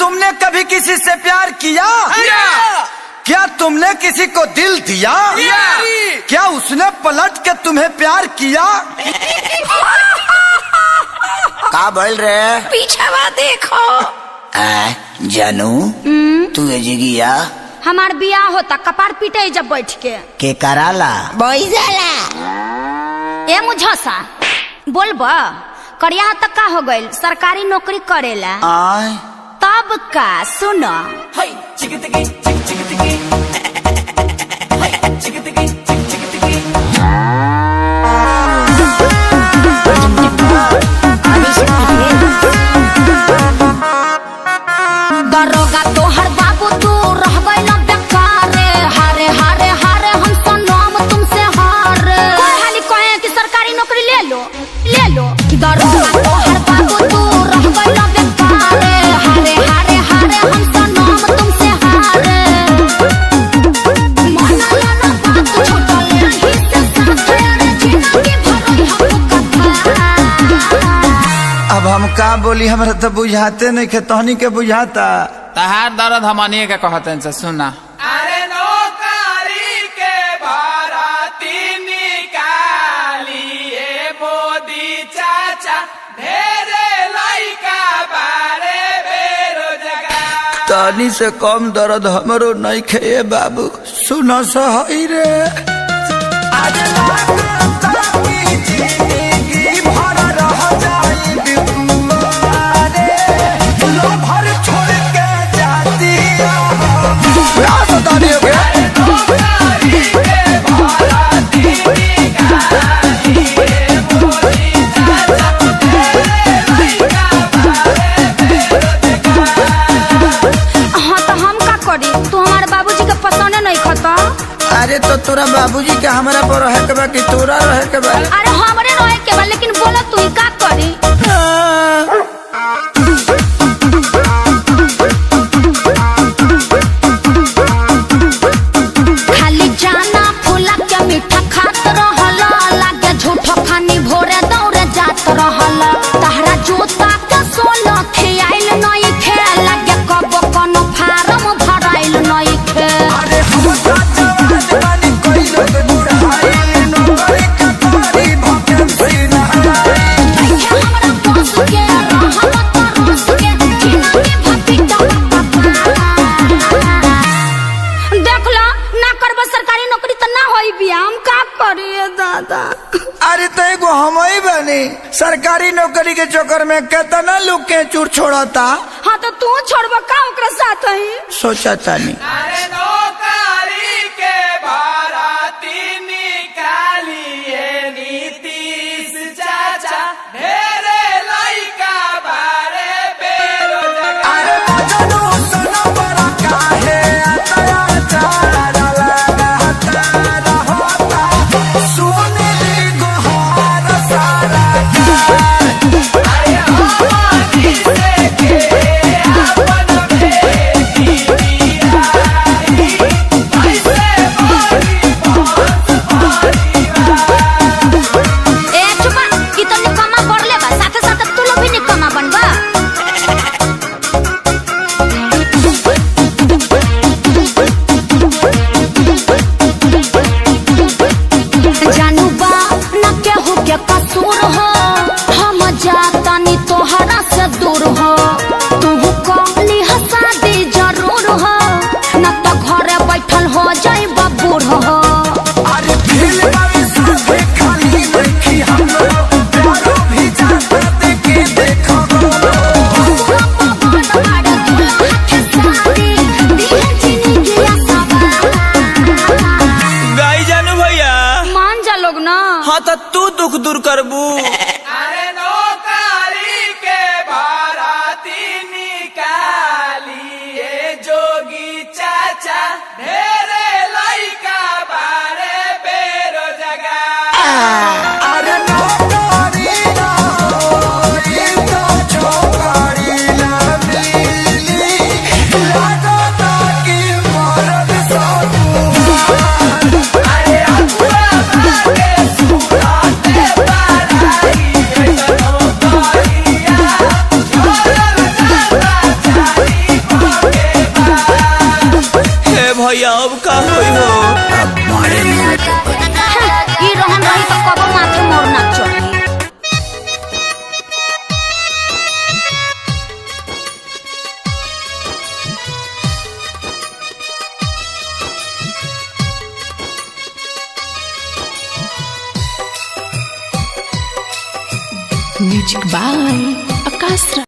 तुमने कभी किसी से प्यार किया? क्या तुमने किसी को दिल दिया? क्या उसने पलट के तुम्हें प्यार किया? का बोल रहे? पीछे देखो। जानू तू एजिगिया हमार बियाह होता कपार पीटे जब बैठ के कराला बैजाला। ए मुझसा बोलबा करिया तक का हो गइल सरकारी नौकरी करेला तब का सुनो। दरोगा तोहर बाबू तू रह गइल बेकार। हारे हारे हारे हम तो नाम तुमसे हारे। कोई हाली कहे कि सरकारी नौकरी ले लो दरोगा तोहर बाबू तू रह गइल बेकार। हारे हारे हारे हम तो नाम तुमसे हारे। मना लाना बात छोटा ले ही से साथ जीना के भरोई हमको कथा। अब हम का बोली, हमरा तो बुझाते नहीं के तहनी के बुझाता। तहार दर्द हमनी के कहते से सुना। अरे नौकरी के भर्ती निकालिए मोदी चाचा ढेरे लइका बारे बेरोजगार। तहनी से कम दर्द हमरो नहीं खे बाबू, सुनो सही रे। अरे तो तोरा बाबूजी के हमरा पर रहे के बा कि तोरा रहे के बा? अरे हमरे रहे के बा लेकिन बोला तू का करी। खाली जाना फूला के मीठा खात रहला लागे झूठो खानी भोरे दौड़े जात रहला। तहरा जोता के सोला खियाइल नहीं खे लागे कबो कोनो फार्म भराइल नहीं खे। अरे हम सरकारी नौकरी तो ना होई भी हम का करिए दादा। अरे तो एगो हम ही बनी सरकारी नौकरी के चक्कर में कितना लोग के चूर छोड़ता। हाँ तो तू छोड़बा का ओकरा साथ ही सोचा तानी। अरे नौकरी के भर्ती निकालिए नीतीश चाचा ढेरे लइका बारे बेरोजगार। अरे मजनू सुनो बड़ा काहे के अपन बेटी म्यूजिक बाय आकाश।